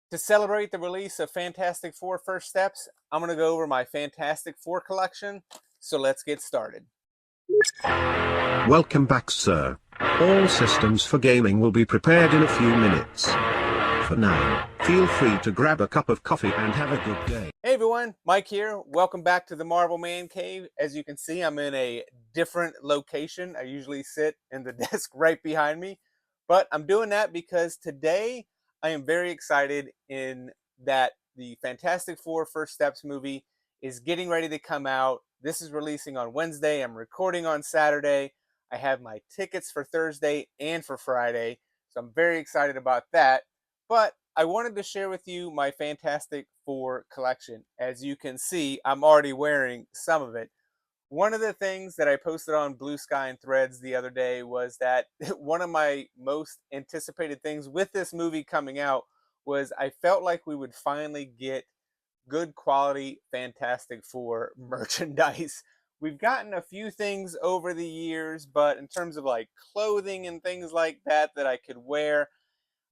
To celebrate the release of Fantastic Four First Steps, I'm going to go over my Fantastic Four collection, so let's get started. Welcome back, sir. All systems for gaming will be prepared in a few minutes. For now, feel free to grab a cup of coffee and have a good day. Hey everyone, Mike here. Welcome back to the Marvel Man Cave. As you can see, I'm in a different location. I usually sit in the desk right behind me, but I'm doing that because today I am very excited in that the Fantastic Four First Steps movie is getting ready to come out. This is releasing on Wednesday. I'm recording on Saturday. I have my tickets for Thursday and for Friday, so I'm very excited about that. But I wanted to share with you my Fantastic Four collection. As you can see, I'm already wearing some of it. One of the things that I posted on Blue Sky and Threads the other day was that one of my most anticipated things with this movie coming out was I felt like we would finally get good quality Fantastic Four merchandise. We've gotten a few things over the years, but in terms of like clothing and things like that that I could wear,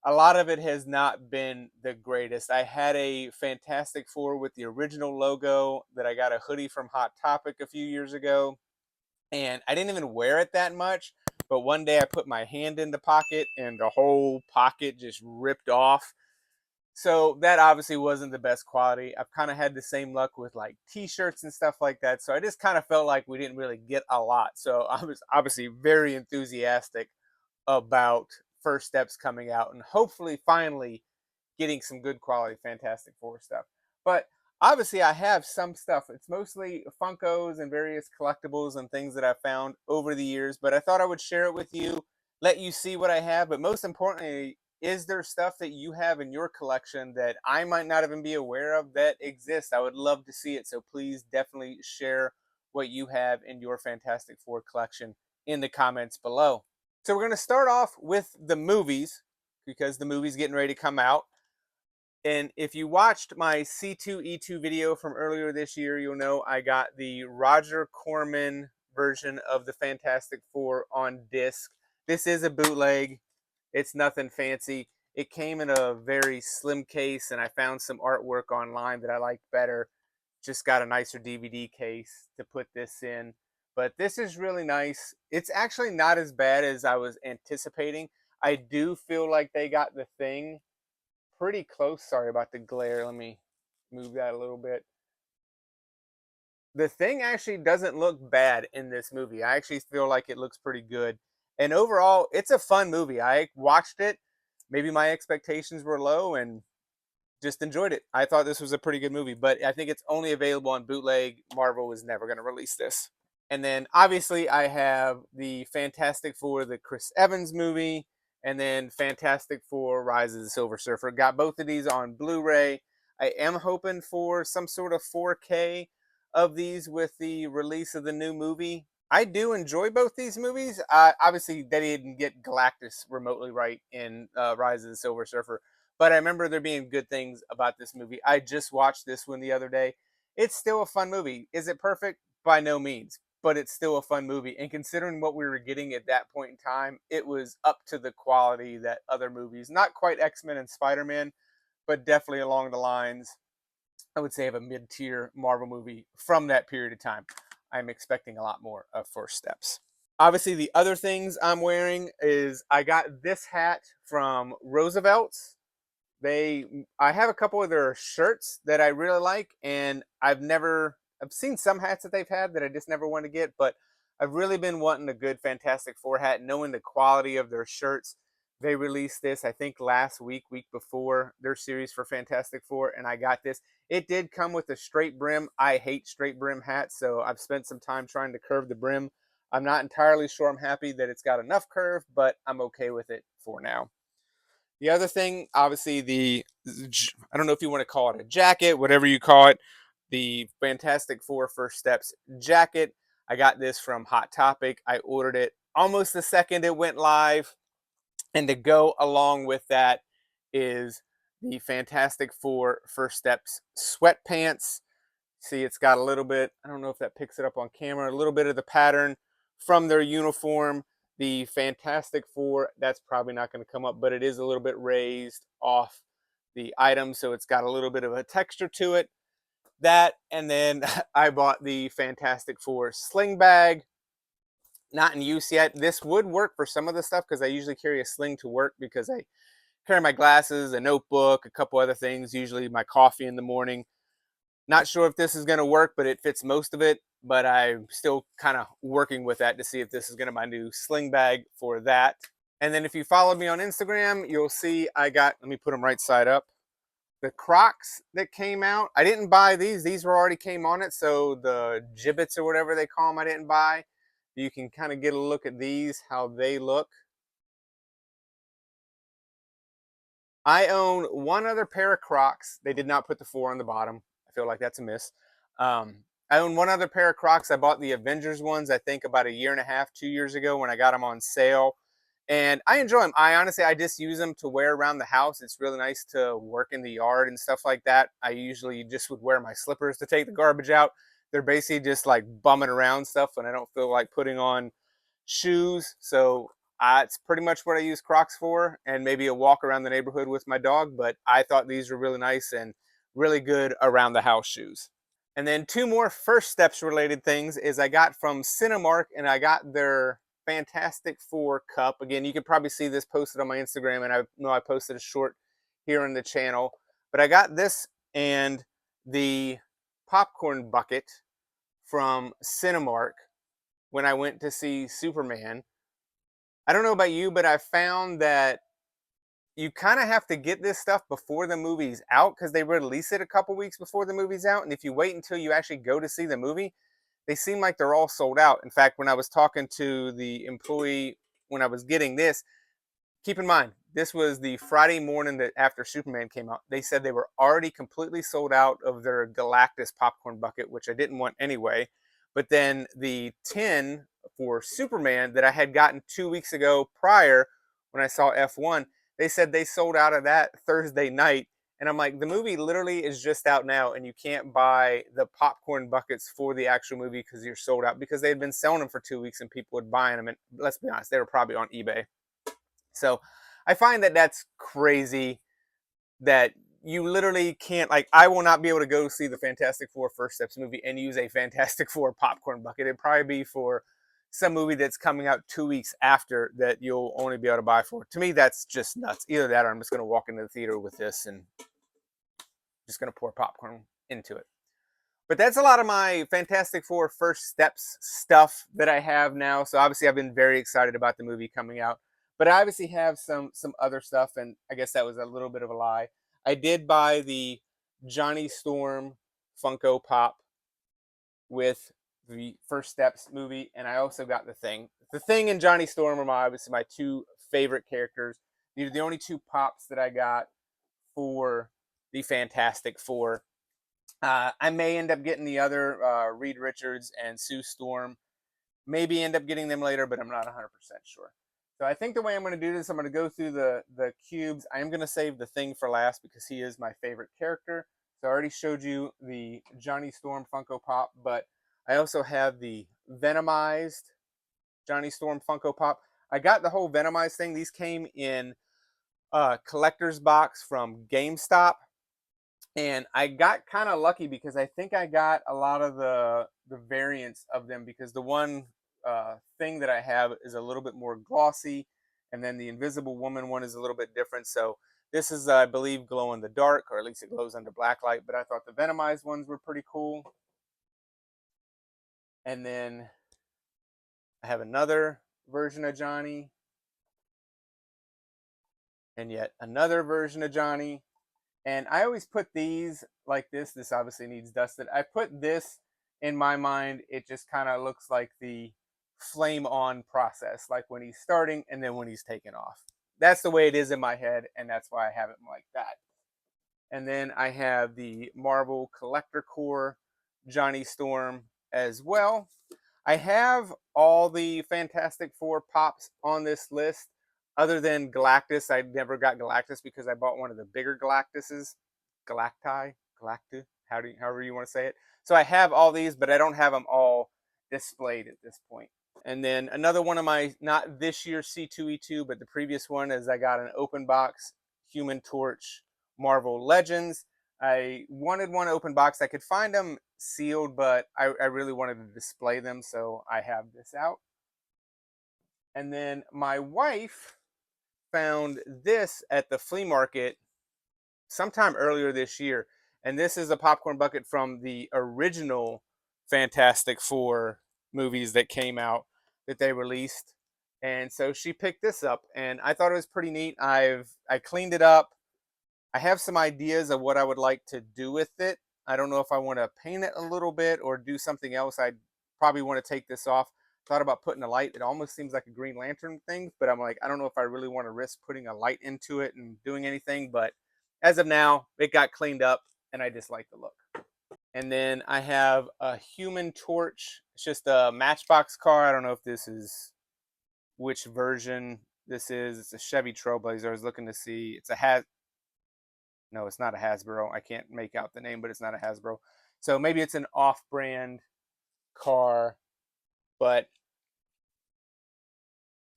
a lot of it has not been the greatest. I had a Fantastic Four with the original logo that I got a hoodie from Hot Topic a few years ago, and I didn't even wear it that much. But one day I put my hand in the pocket and the whole pocket just ripped off. So that obviously wasn't the best quality. I've kind of had the same luck with like t-shirts and stuff like that. So I just kind of felt like we didn't really get a lot. So I was obviously very enthusiastic about First Steps coming out and hopefully finally getting some good quality Fantastic Four stuff. But obviously, I have some stuff. It's mostly Funkos and various collectibles and things that I've found over the years. But I thought I would share it with you, let you see what I have. But most importantly, is there stuff that you have in your collection that I might not even be aware of that exists? I would love to see it. So please definitely share what you have in your Fantastic Four collection in the comments below. So we're going to start off with the movies because the movie's getting ready to come out. And if you watched my C2E2 video from earlier this year, you'll know I got the Roger Corman version of the Fantastic Four on disc. This is a bootleg. It's nothing fancy. It came in a very slim case, and I found some artwork online that I liked better. Just got a nicer DVD case to put this in. But this is really nice. It's actually not as bad as I was anticipating. I do feel like they got the thing pretty close. Sorry about the glare. Let me move that a little bit. The thing actually doesn't look bad in this movie. I actually feel like it looks pretty good. And overall, it's a fun movie. I watched it. Maybe my expectations were low and just enjoyed it. I thought this was a pretty good movie, but I think it's only available on bootleg. Marvel was never going to release this. And then obviously I have the Fantastic Four, the Chris Evans movie, and then Fantastic Four Rise of the Silver Surfer. Got both of these on Blu-ray. I am hoping for some sort of 4K of these with the release of the new movie. I do enjoy both these movies. Obviously, they didn't get Galactus remotely right in Rise of the Silver Surfer, but I remember there being good things about this movie. I just watched this one the other day. It's still a fun movie. Is it perfect? By no means, but it's still a fun movie. And considering what we were getting at that point in time, it was up to the quality that other movies, not quite X-Men and Spider-Man, but definitely along the lines, I would say, of a mid-tier Marvel movie from that period of time. I'm expecting a lot more of First Steps. Obviously, the other things I'm wearing is I got this hat from Roosevelt's. I have a couple of their shirts that I really like, and I've seen some hats that they've had that I just never want to get, but I've really been wanting a good Fantastic Four hat, knowing the quality of their shirts. They released this, I think, last week before their series for Fantastic Four, and I got this. It did come with a straight brim. I hate straight brim hats, so I've spent some time trying to curve the brim. I'm not entirely sure I'm happy that it's got enough curve, but I'm okay with it for now. The other thing, obviously, I don't know if you want to call it a jacket, whatever you call it, the Fantastic Four First Steps jacket. I got this from Hot Topic. I ordered it almost the second it went live. And to go along with that is the Fantastic Four First Steps sweatpants. See, it's got a little bit, I don't know if that picks it up on camera, a little bit of the pattern from their uniform. The Fantastic Four, that's probably not going to come up, but it is a little bit raised off the item, so it's got a little bit of a texture to it. That, and then I bought the Fantastic Four sling bag. Not in use yet. This would work for some of the stuff because I usually carry a sling to work because I carry my glasses, a notebook, a couple other things, usually my coffee in the morning. Not sure if this is going to work, but it fits most of it. But I'm still kind of working with that to see if this is going to be my new sling bag for that. And then if you follow me on Instagram, you'll see I got, let me put them right side up, the Crocs that came out. I didn't buy these. These were already came on it. So the gibbets or whatever they call them, I didn't buy. You can kind of get a look at these, how they look. I own one other pair of Crocs. They did not put the 4 on the bottom. I feel like that's a miss. I own one other pair of Crocs. I bought the Avengers ones, I think about a year and a half, 2 years ago when I got them on sale. And I enjoy them. I just use them to wear around the house. It's really nice to work in the yard and stuff like that. I usually just would wear my slippers to take the garbage out. They're basically just like bumming around stuff and I don't feel like putting on shoes. So it's pretty much what I use Crocs for, and maybe a walk around the neighborhood with my dog. But I thought these were really nice and really good around the house shoes. And then two more first steps related things is I got from Cinemark, and I got their Fantastic Four cup. Again, you could probably see this posted on my Instagram, and I know I posted a short here on the channel. But I got this and the popcorn bucket from Cinemark when I went to see Superman. I don't know about you, but I found that you kind of have to get this stuff before the movie's out because they release it a couple weeks before the movie's out. And if you wait until you actually go to see the movie, they seem like they're all sold out. In fact, when I was talking to the employee when I was getting this, keep in mind, this was the Friday morning that after Superman came out. They said they were already completely sold out of their Galactus popcorn bucket, which I didn't want anyway. But then the tin for Superman that I had gotten 2 weeks ago prior when I saw F1, they said they sold out of that Thursday night. And I'm like, the movie literally is just out now, and you can't buy the popcorn buckets for the actual movie because you're sold out, because they had been selling them for 2 weeks and people would buy them. And let's be honest, they were probably on eBay. So I find that that's crazy that you literally can't, like, I will not be able to go see the Fantastic Four First Steps movie and use a Fantastic Four popcorn bucket. It'd probably be for some movie that's coming out 2 weeks after that you'll only be able to buy for. To me, that's just nuts. Either that or I'm just going to walk into the theater with this and just going to pour popcorn into it. But that's a lot of my Fantastic Four First Steps stuff that I have now. So obviously I've been very excited about the movie coming out. But I obviously have some other stuff, and I guess that was a little bit of a lie. I did buy the Johnny Storm Funko Pop with the First Steps movie, and I also got the Thing. The Thing and Johnny Storm are obviously my two favorite characters. These are the only two pops that I got for the Fantastic Four. I may end up getting the other Reed Richards and Sue Storm. Maybe end up getting them later, but I'm not 100% sure. So I think the way I'm going to do this, I'm going to go through the cubes. I am going to save the Thing for last because he is my favorite character. So I already showed you the Johnny Storm Funko Pop, but I also have the Venomized Johnny Storm Funko Pop. I got the whole Venomized thing. These came in a collector's box from GameStop. And I got kind of lucky because I think I got a lot of the variants of them, because the one thing that I have is a little bit more glossy, and then the Invisible Woman one is a little bit different. So this is, I believe, glow in the dark, or at least it glows under black light. But I thought the Venomized ones were pretty cool. And then I have another version of Johnny, and yet another version of Johnny. And I always put these like this. This obviously needs dusted. I put this in my mind. It just kind of looks like the flame on process, like when he's starting and then when he's taking off. That's the way it is in my head, and that's why I have it like that. And then I have the Marvel Collector Core Johnny Storm as well. I have all the Fantastic Four pops on this list. Other than Galactus, I never got Galactus because I bought one of the bigger Galactuses. Galactu, however you want to say it. So I have all these, but I don't have them all displayed at this point. And then another one of my, not this year's C2E2, but the previous one, is I got an open box Human Torch Marvel Legends. I wanted one open box. I could find them sealed, but I really wanted to display them, so I have this out. And then my wife found this at the flea market sometime earlier this year. And this is a popcorn bucket from the original Fantastic Four movies that came out that they released. And so she picked this up and I thought it was pretty neat. I cleaned it up. I have some ideas of what I would like to do with it. I don't know if I want to paint it a little bit or do something else. I'd probably want to take this off. Thought about putting a light. It almost seems like a Green Lantern thing, but I'm like, I don't know if I really want to risk putting a light into it and doing anything. But as of now, it got cleaned up and I just like the look. And then I have a Human Torch. It's just a Matchbox car. I don't know if this is which version this is. It's a Chevy Trailblazer. I was looking to see. No, it's not a Hasbro. I can't make out the name, but it's not a Hasbro. So maybe it's an off-brand car, but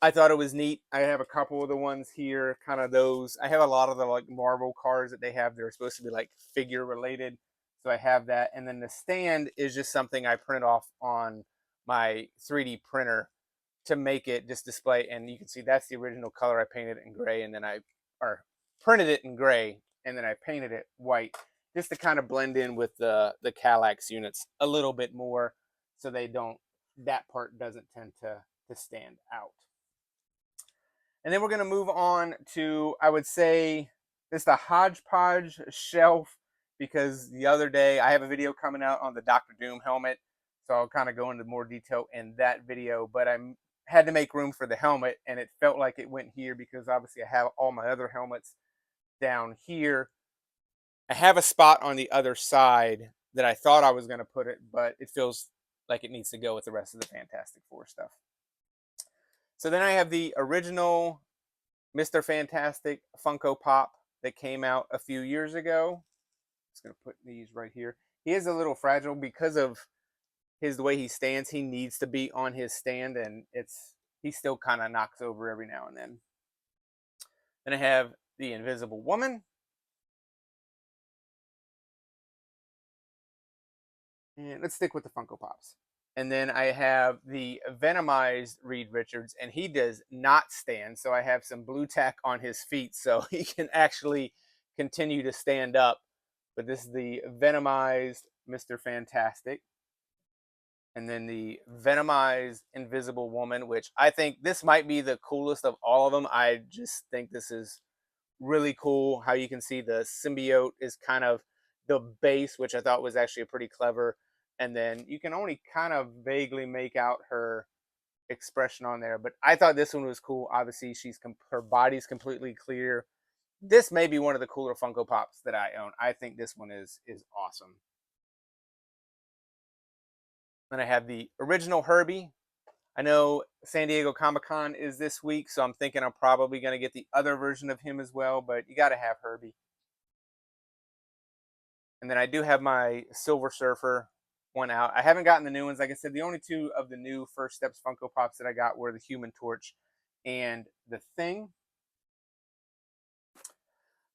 I thought it was neat. I have a couple of the ones here, kind of those. I have a lot of the like Marvel cars that they have. They're supposed to be like figure related. So I have that. And then the stand is just something I print off on my 3D printer to make it just display. And you can see that's the original color. I painted it in gray and then or printed it in gray and then I painted it white just to kind of blend in with the Kallax units a little bit more so that part doesn't tend to stand out. And then we're going to move on to, I would say, this is the hodgepodge shelf because the other day I have a video coming out on the Doctor Doom helmet. So I'll kind of go into more detail in that video. But I had to make room for the helmet and it felt like it went here because obviously I have all my other helmets down here. I have a spot on the other side that I thought I was going to put it, but it feels like it needs to go with the rest of the Fantastic Four stuff. So then I have the original Mr. Fantastic Funko Pop that came out a few years ago. Just going to put these right here. He is a little fragile because of the way he stands. He needs to be on his stand, and he still kind of knocks over every now and then. Then I have the Invisible Woman. And let's stick with the Funko Pops. And then I have the Venomized Reed Richards, and he does not stand. So I have some blue tack on his feet so he can actually continue to stand up. But this is the Venomized Mr. Fantastic. And then the Venomized Invisible Woman, which I think this might be the coolest of all of them. I just think this is really cool how you can see the symbiote is kind of the base, which I thought was actually pretty clever. And then you can only kind of vaguely make out her expression on there. But I thought this one was cool. Obviously, her body's completely clear. This may be one of the cooler Funko Pops that I own. I think this one is awesome. Then I have the original Herbie. I know San Diego Comic-Con is this week, so I'm thinking I'm probably going to get the other version of him as well, but you got to have Herbie. And then I do have my Silver Surfer one out. I haven't gotten the new ones. Like I said, the only two of the new First Steps Funko Pops that I got were the Human Torch and the Thing.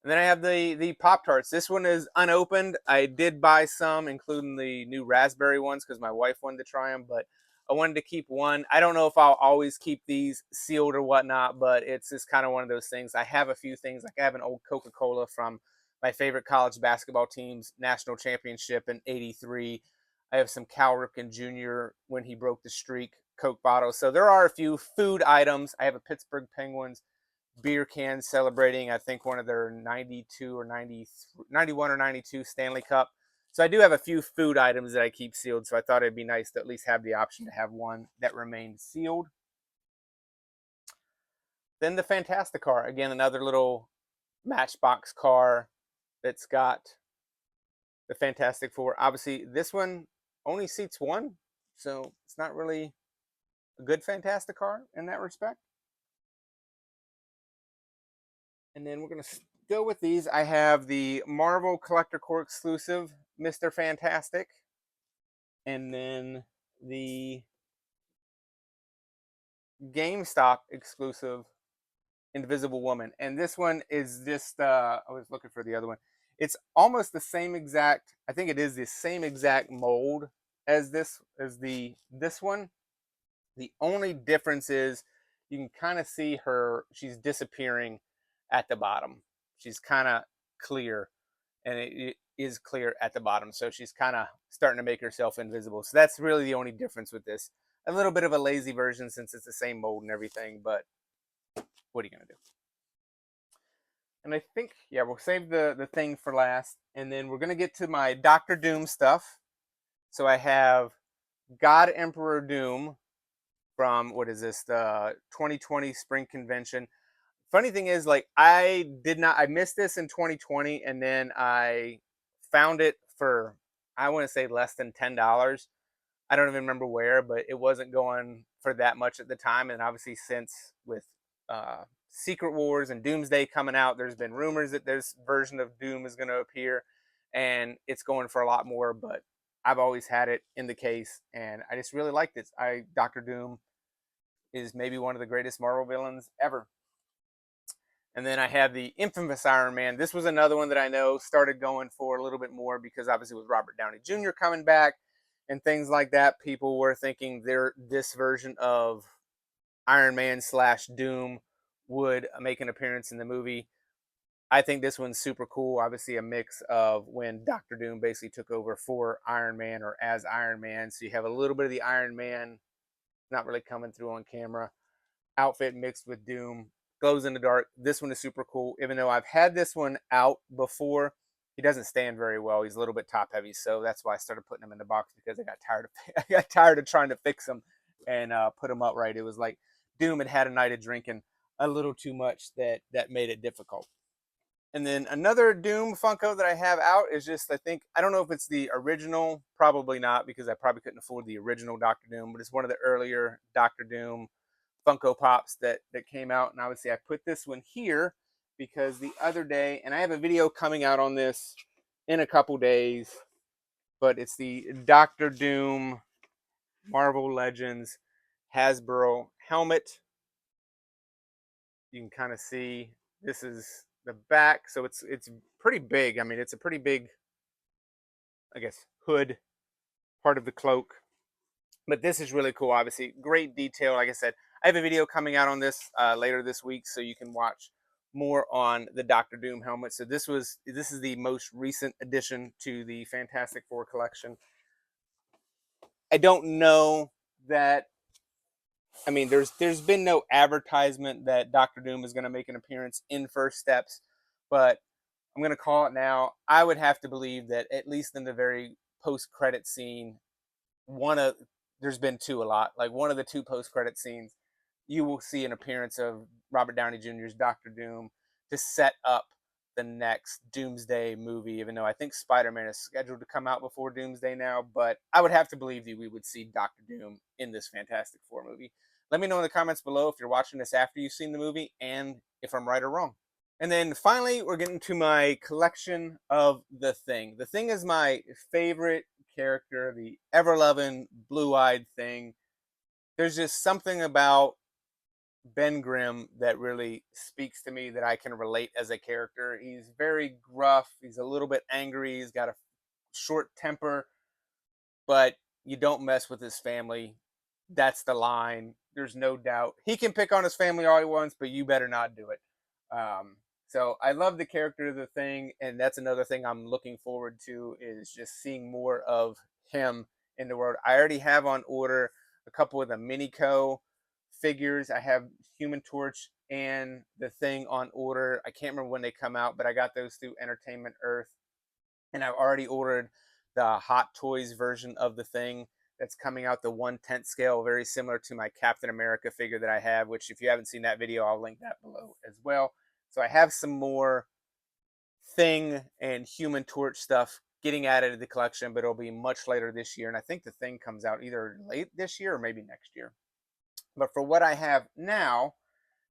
And then I have the Pop-Tarts. This one is unopened. I did buy some, including the new raspberry ones, because my wife wanted to try them, but I wanted to keep one. I don't know if I'll always keep these sealed or whatnot, but it's just kind of one of those things. I have a few things. Like I have an old Coca-Cola from my favorite college basketball team's national championship in '83. I have some Cal Ripken Jr. when he broke the streak Coke bottles. So there are a few food items. I have a Pittsburgh Penguins beer can celebrating, I think, one of their 92 or 91 or 92 Stanley Cup. So I do have a few food items that I keep sealed. So I thought it'd be nice to at least have the option to have one that remained sealed. Then the Fantasti-Car, again, another little Matchbox car that's got the Fantastic Four. Obviously, this one only seats one, so it's not really a good Fantasti-Car in that respect. And then we're going to go with these. I have the Marvel Collector Core exclusive Mr. Fantastic. And then the GameStop exclusive Invisible Woman. And this one is just, I was looking for the other one. It's almost the same exact, I think it is the same exact mold as this one. The only difference is you can kind of see her, she's disappearing at the bottom. She's kind of clear, and it is clear at the bottom. So she's kind of starting to make herself invisible. So that's really the only difference with this. A little bit of a lazy version since it's the same mold and everything, but what are you going to do? And I think, yeah, we'll save the thing for last. And then we're going to get to my Doctor Doom stuff. So I have God Emperor Doom from, what is this, the 2020 Spring Convention. Funny thing is, like, I missed this in 2020, and then I found it for, I want to say, less than $10. I don't even remember where, but it wasn't going for that much at the time. And obviously, since with Secret Wars and Doomsday coming out, there's been rumors that this version of Doom is going to appear, and it's going for a lot more. But I've always had it in the case, and I just really liked it. Doctor Doom is maybe one of the greatest Marvel villains ever. And then I have the infamous Iron Man. This was another one that I know started going for a little bit more because obviously with Robert Downey Jr. coming back and things like that, people were thinking this version of Iron Man slash Doom would make an appearance in the movie. I think this one's super cool. Obviously, a mix of when Doctor Doom basically took over for Iron Man or as Iron Man. So you have a little bit of the Iron Man not really coming through on camera outfit mixed with Doom. Glows in the dark. This one is super cool. Even though I've had this one out before, he doesn't stand very well. He's a little bit top heavy, so that's why I started putting him in the box because I got tired of trying to fix him and put him up right. It was like Doom had a night of drinking a little too much that made it difficult. And then another Doom Funko that I have out is just, I don't know if it's the original, probably not, because I probably couldn't afford the original Doctor Doom, but it's one of the earlier Doctor Doom Funko Pops that came out. And obviously I put this one here because the other day, and I have a video coming out on this in a couple days, but it's the Doctor Doom Marvel Legends Hasbro helmet. You can kind of see this is the back, so it's pretty big. I mean, it's a pretty big, I guess, hood part of the cloak. But this is really cool. Obviously, great detail. Like I said, I have a video coming out on this later this week, so you can watch more on the Doctor Doom helmet. So this is the most recent addition to the Fantastic Four collection. I don't know that. I mean, there's been no advertisement that Doctor Doom is going to make an appearance in First Steps, but I'm going to call it now. I would have to believe that at least in the very post-credit scene, one of there's been two a lot. Like one of the two post-credit scenes, you will see an appearance of Robert Downey Jr.'s Doctor Doom to set up the next Doomsday movie, even though I think Spider-Man is scheduled to come out before Doomsday now. But I would have to believe that we would see Doctor Doom in this Fantastic Four movie. Let me know in the comments below if you're watching this after you've seen the movie and if I'm right or wrong. And then finally, we're getting to my collection of The Thing. The Thing is my favorite character, the ever-loving, blue-eyed Thing. There's just something about Ben Grimm that really speaks to me that I can relate as a character. He's very gruff. He's a little bit angry. He's got a short temper, but you don't mess with his family. That's the line. There's no doubt. He can pick on his family all he wants, but you better not do it. So I love the character of The Thing, and that's another thing I'm looking forward to is just seeing more of him in the world. I already have on order a couple of the Minico figures. I have Human Torch and The Thing on order. I can't remember when they come out, but I got those through Entertainment Earth. And I've already ordered the Hot Toys version of The Thing that's coming out, the 1/10 scale, very similar to my Captain America figure that I have, which if you haven't seen that video, I'll link that below as well. So I have some more Thing and Human Torch stuff getting added to the collection, but it'll be much later this year. And I think The Thing comes out either late this year or maybe next year. But for what I have now,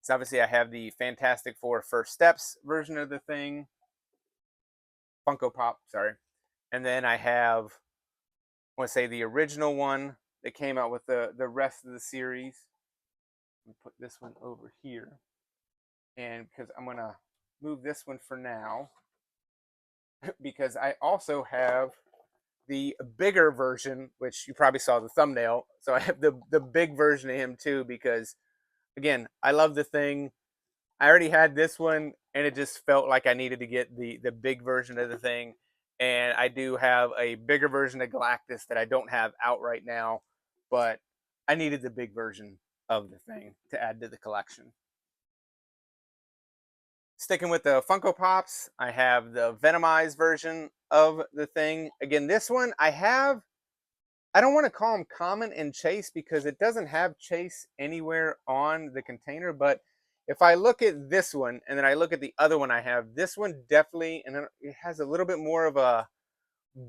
so obviously I have the Fantastic Four First Steps version of The Thing, Funko Pop, sorry. And then I have, I want to say the original one that came out with the rest of the series. Let me put this one over here. And because I'm going to move this one for now, because I also have the bigger version, which you probably saw the thumbnail. So I have the big version of him too, because again, I love the thing. I already had this one, and it just felt like I needed to get the big version of the thing. And I do have a bigger version of Galactus that I don't have out right now, but I needed the big version of the thing to add to the collection. Sticking with the Funko Pops, I have the Venomized version of the thing. Again, this one I don't want to call them common and chase because it doesn't have chase anywhere on the container. But if I look at this one and then I look at the other one I have, this one definitely, and it has a little bit more of a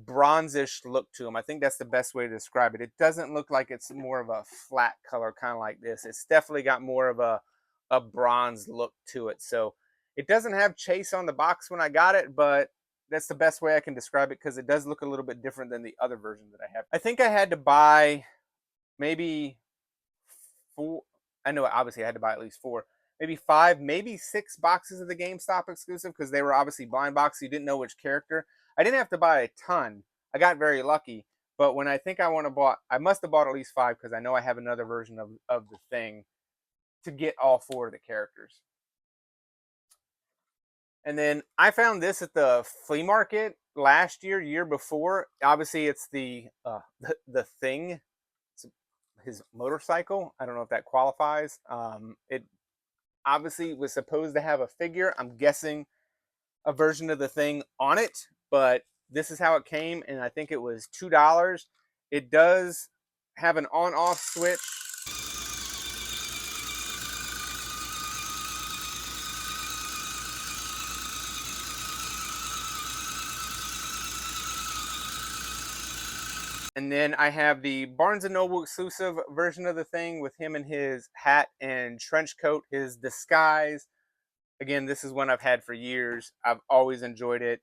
bronzish look to them. I think that's the best way to describe it. It doesn't look like it's more of a flat color, kind of like this. It's definitely got more of a bronze look to it. So it doesn't have chase on the box when I got it, but that's the best way I can describe it because it does look a little bit different than the other version that I have. I think I had to buy maybe four. I know obviously I had to buy at least four, maybe five, maybe six boxes of the GameStop exclusive because they were obviously blind boxes. You didn't know which character. I didn't have to buy a ton. I got very lucky. But when I think I must have bought at least five because I know I have another version of the thing to get all four of the characters. And then I found this at the flea market last year before. Obviously, it's the thing. It's his motorcycle. I don't know if that qualifies. It obviously was supposed to have a figure. I'm guessing a version of the thing on it, but this is how it came, and I think it was $2. It does have an on-off switch. And then I have the Barnes & Noble exclusive version of the thing with him in his hat and trench coat, his disguise. Again, this is one I've had for years. I've always enjoyed it.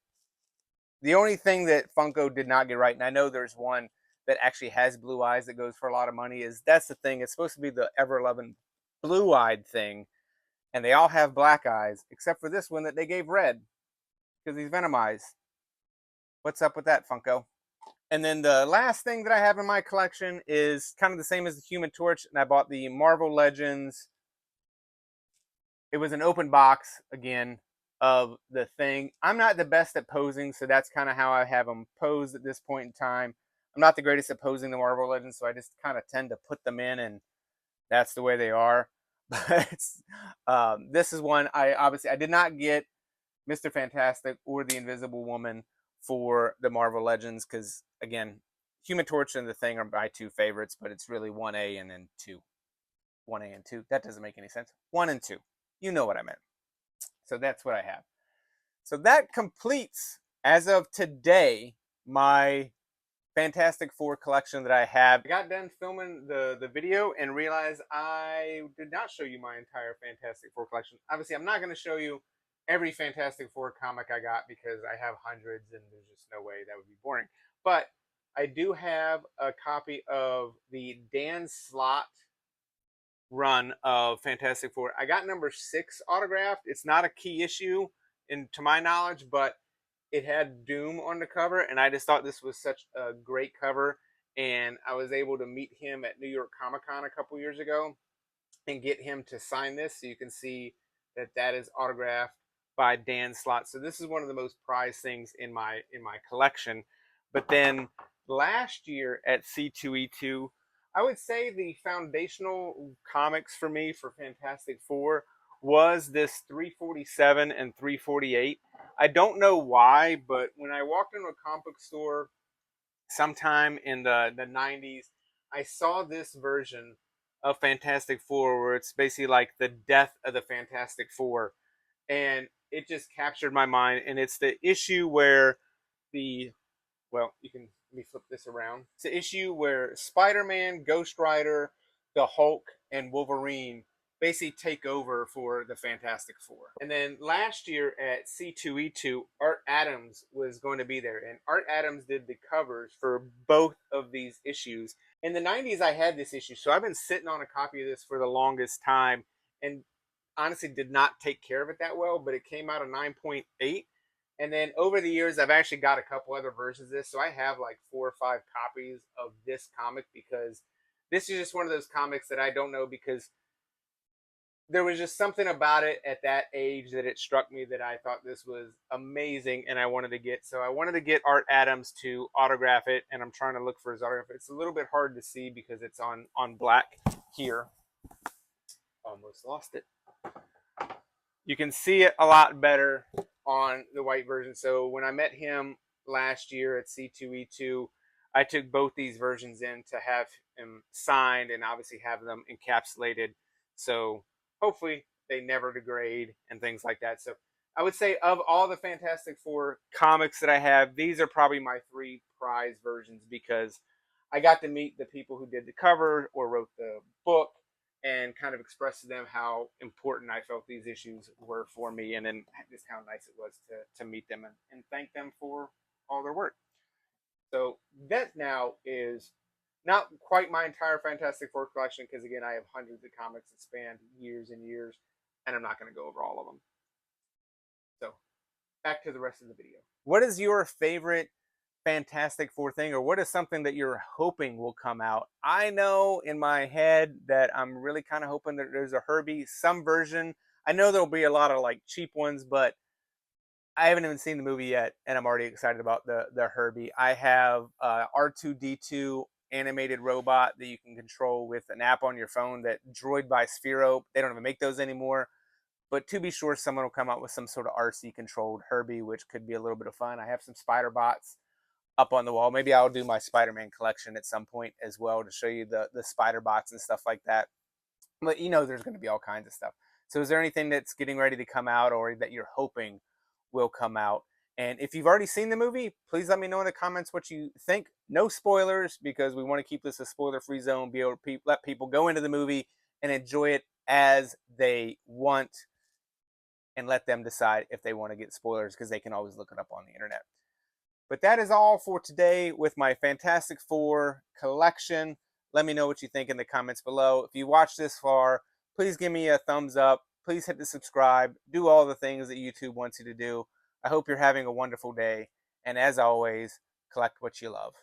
The only thing that Funko did not get right, and I know there's one that actually has blue eyes that goes for a lot of money, is that's the thing. It's supposed to be the ever-loving blue-eyed thing, and they all have black eyes, except for this one that they gave red because he's Venomized. What's up with that, Funko? And then the last thing that I have in my collection is kind of the same as the Human Torch, and I bought the Marvel Legends. It was an open box, again, of the thing. I'm not the best at posing, so that's kind of how I have them posed at this point in time. I'm not the greatest at posing the Marvel Legends, so I just kind of tend to put them in, and that's the way they are. But this is one I did not get Mr. Fantastic or the Invisible Woman for the Marvel Legends because again, Human Torch and the Thing are my two favorites, but it's really 1A and then 2. 1A and 2. That doesn't make any sense. 1 and 2. You know what I meant. So that's what I have. So that completes, as of today, my Fantastic Four collection that I have. I got done filming the video and realized I did not show you my entire Fantastic Four collection. Obviously, I'm not going to show you every Fantastic Four comic I got because I have hundreds and there's just no way that would be boring. But I do have a copy of the Dan Slott run of Fantastic Four. I got number 6 autographed. It's not a key issue, to my knowledge, but it had Doom on the cover, and I just thought this was such a great cover. And I was able to meet him at New York Comic Con a couple years ago and get him to sign this, so you can see that that is autographed by Dan Slott. So this is one of the most prized things in my collection. But then last year at C2E2, I would say the foundational comics for me for Fantastic Four was this 347 and 348. I don't know why, but when I walked into a comic book store sometime in the 90s, I saw this version of Fantastic Four where it's basically like the death of the Fantastic Four. And it just captured my mind. And it's the issue where you can let me flip this around. It's the issue where Spider-Man, Ghost Rider, the Hulk, and Wolverine basically take over for the Fantastic Four. And then last year at C2E2, Art Adams was going to be there. And Art Adams did the covers for both of these issues. In the 90s, I had this issue. So I've been sitting on a copy of this for the longest time. And honestly did not take care of it that well, but it came out a 9.8. And then over the years, I've actually got a couple other versions of this. So I have like 4 or 5 copies of this comic because this is just one of those comics that I don't know, because there was just something about it at that age that it struck me that I thought this was amazing and I wanted to get. So I wanted to get Art Adams to autograph it, and I'm trying to look for his autograph. It's a little bit hard to see because it's on black here. Almost lost it. You can see it a lot better on the white version. So when I met him last year at C2E2, I took both these versions in to have him signed and obviously have them encapsulated. So hopefully they never degrade and things like that. So I would say of all the Fantastic Four comics that I have, these are probably my 3 prize versions, because I got to meet the people who did the cover or wrote the book and kind of express to them how important I felt these issues were for me, and then just how nice it was to meet them and thank them for all their work. So that now is not quite my entire Fantastic Four collection, because again, I have hundreds of comics that span years and years, and I'm not going to go over all of them. So back to the rest of the video. What is your favorite Fantastic Four thing, or what is something that you're hoping will come out? I know in my head that I'm really kind of hoping that there's a Herbie, some version. I know there'll be a lot of like cheap ones, but I haven't even seen the movie yet, and I'm already excited about the Herbie. I have R2D2 animated robot that you can control with an app on your phone, that Droid by Sphero. They don't even make those anymore. But to be sure, someone will come out with some sort of RC controlled Herbie, which could be a little bit of fun. I have some spider bots up on the wall. Maybe I'll do my Spider-Man collection at some point as well to show you the spider bots and stuff like that. But you know, there's going to be all kinds of stuff. So is there anything that's getting ready to come out, or that you're hoping will come out? And if you've already seen the movie, please let me know in the comments what you think. No spoilers, because we want to keep this a spoiler-free zone, be able to let people go into the movie and enjoy it as they want, and let them decide if they want to get spoilers, because they can always look it up on the internet. But that is all for today with my Fantastic Four collection. Let me know what you think in the comments below. If you watched this far, please give me a thumbs up. Please hit the subscribe. Do all the things that YouTube wants you to do. I hope you're having a wonderful day. And as always, collect what you love.